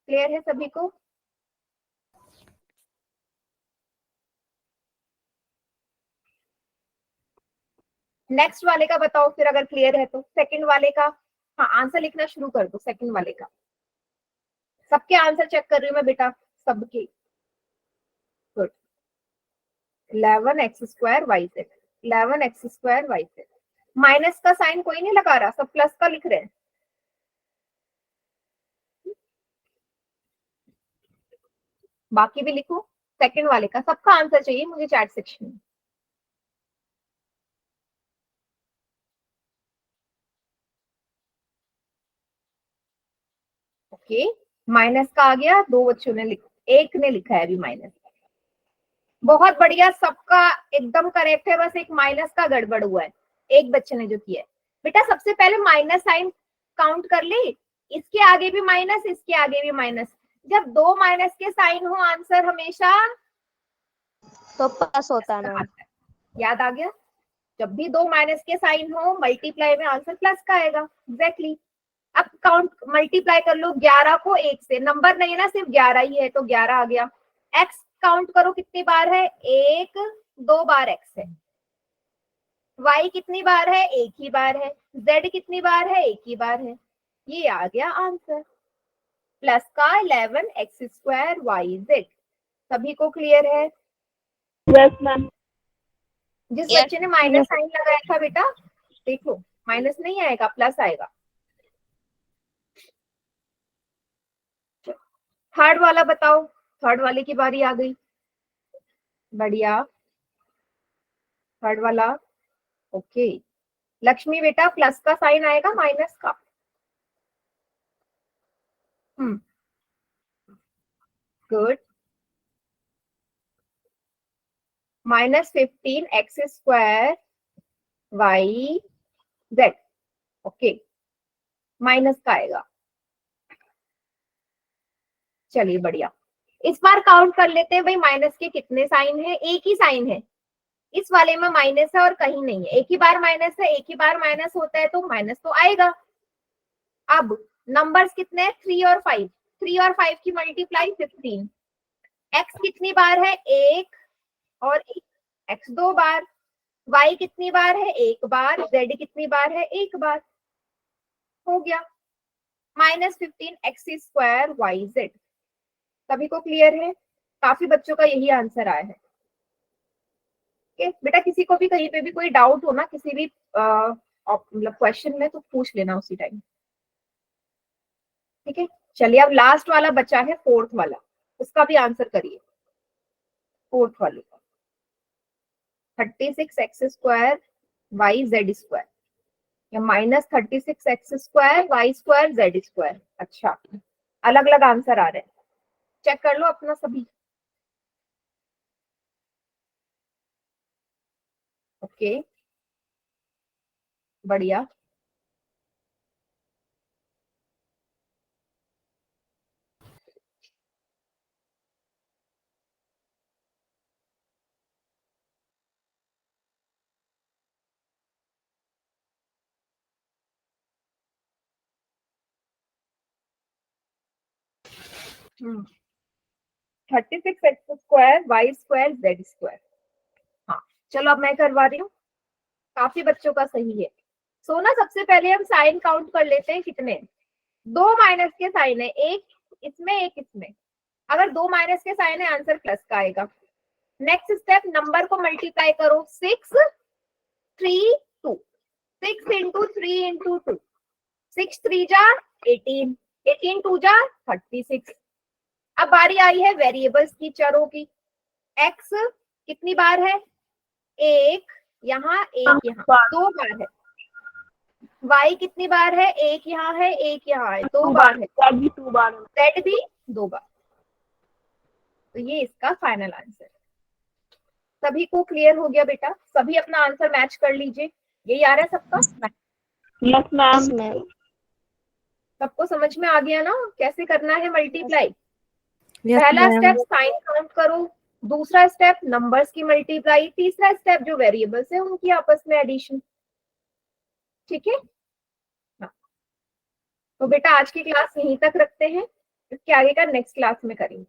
Clear है सभी को? नेक्स्ट वाले का बताओ फिर, अगर क्लियर है तो। सेकंड वाले का, हाँ आंसर लिखना शुरू कर दो सेकंड वाले का। सबके आंसर चेक कर रही हूँ मैं बेटा, सबके। Good. 11x square Y Z, 11x square Y Z. Minus का साइन कोई नहीं लगा रहा, सब प्लस का लिख रहे हैं। बाकी भी लिखो। सेकंड वाले का सबका आंसर चाहिए मुझे चैट सेक्शन में। ओके, माइनस का आ गया, 2 बच्चों ने एक ने लिखा है अभी माइनस। बहुत बढ़िया, सबका एकदम करेक्ट है, बस एक माइनस का गड़बड़ हुआ है, एक बच्चे ने जो किया है। बेटा सबसे पहले माइनस साइन काउंट कर ले, इसके आगे भी माइनस, इसके आगे भी माइनस। जब 2 माइनस के साइन हो आंसर हमेशा तो प्लस होता है मैम। याद आ गया? जब भी 2 माइनस के साइन हो मल्टीप्लाई में आंसर प्लस का आएगा। एग्जैक्टली। अब काउंट मल्टीप्लाई कर लो 11 को 1 से, नंबर नहीं है ना, सिर्फ 11 ही है तो 11 आ गया। x काउंट करो कितनी बार है, 1 2 बार x है। y कितनी बार है, 1 ही बार है। z कितनी बार है, 1 ही बार है। ये आ गया आंसर, प्लस का 11x स्क्वायर वाई जेड। सभी को क्लियर है? Yes ma'am. जिस बच्चे ने माइनस साइन लगाया था बेटा, देखो माइनस नहीं आएगा, प्लस आएगा। थर्ड वाला बताओ, थर्ड वाले की बारी आ गई। बढ़िया, थर्ड वाला। ओके लक्ष्मी बेटा, प्लस का साइन आएगा माइनस का? Good. -15x square Y Z. Okay, minus का आएगा। चलिए बढ़िया, इस बार काउंट कर लेते हैं भाई, माइनस के कितने साइन है, एक ही साइन है। इस वाले में माइनस है और कहीं नहीं है, एक ही बार माइनस है, एक ही बार माइनस होता है तो माइनस तो आएगा। अब नंबर्स कितने हैं, 3 और 5, 3 और 5 की मल्टीप्लाई 15। x कितनी बार है, 1 और 1, x 2 बार। y कितनी बार है, 1 बार। z कितनी बार है, 1 बार। हो गया -15x स्क्वायर वाई जेड। सभी को क्लियर है? काफी बच्चों का यही आंसर आया है। बेटा किसी को भी कहीं पे भी कोई डाउट हो ना, किसी भी मतलब क्वेश्चन में, तो पूछ लेना उसी टाइम। ठीक है, चलिए अब लास्ट वाला बचा है, फोर्थ वाला, उसका भी आंसर करिए। फोर्थ वाले का 36x square Y Z square. या -36x² y² z²। अच्छा, अलग अलग आंसर आ रहे हैं, चेक कर लो अपना सभी। ओके, बढ़िया। हम्म, 36x² y² z²। हाँ, चलो अब मैं करवा रही हूँ, काफी बच्चों का सही है। सो ना सबसे पहले हम साइन काउंट कर लेते हैं, कितने, 2 माइनस के साइन है, एक इसमें एक इसमें। अगर 2 माइनस के साइन है आंसर प्लस का आएगा। नेक्स्ट स्टेप, नंबर को मल्टीप्लाई करो, 6 3 2, 6 इंटू 3 इंटू 2, 6 3 जा 18, 18 2 जा 36। अब बारी आई है वेरिएबल्स की, चरों की। एक्स कितनी बार है, एक यहाँ एक यहाँ, 2 बार है। वाई कितनी बार है, एक यहाँ है एक यहाँ है, 2 बार है। Z भी 2 बार है। जेड भी 2 बार। तो ये इसका फाइनल आंसर। सभी को क्लियर हो गया बेटा? सभी अपना आंसर मैच कर लीजिए। यही आ रहा है सबका? Yes ma'am. सबको समझ में आ गया ना कैसे करना है मल्टीप्लाई? Yes, पहला ma'am. स्टेप साइन काउंट करो, दूसरा स्टेप नंबर्स की मल्टीप्लाई, तीसरा स्टेप जो वेरिएबल्स है उनकी आपस में एडिशन। ठीक है? हाँ। तो बेटा आज की क्लास यहीं तक रखते हैं, इसके आगे का नेक्स्ट क्लास में करेंगे।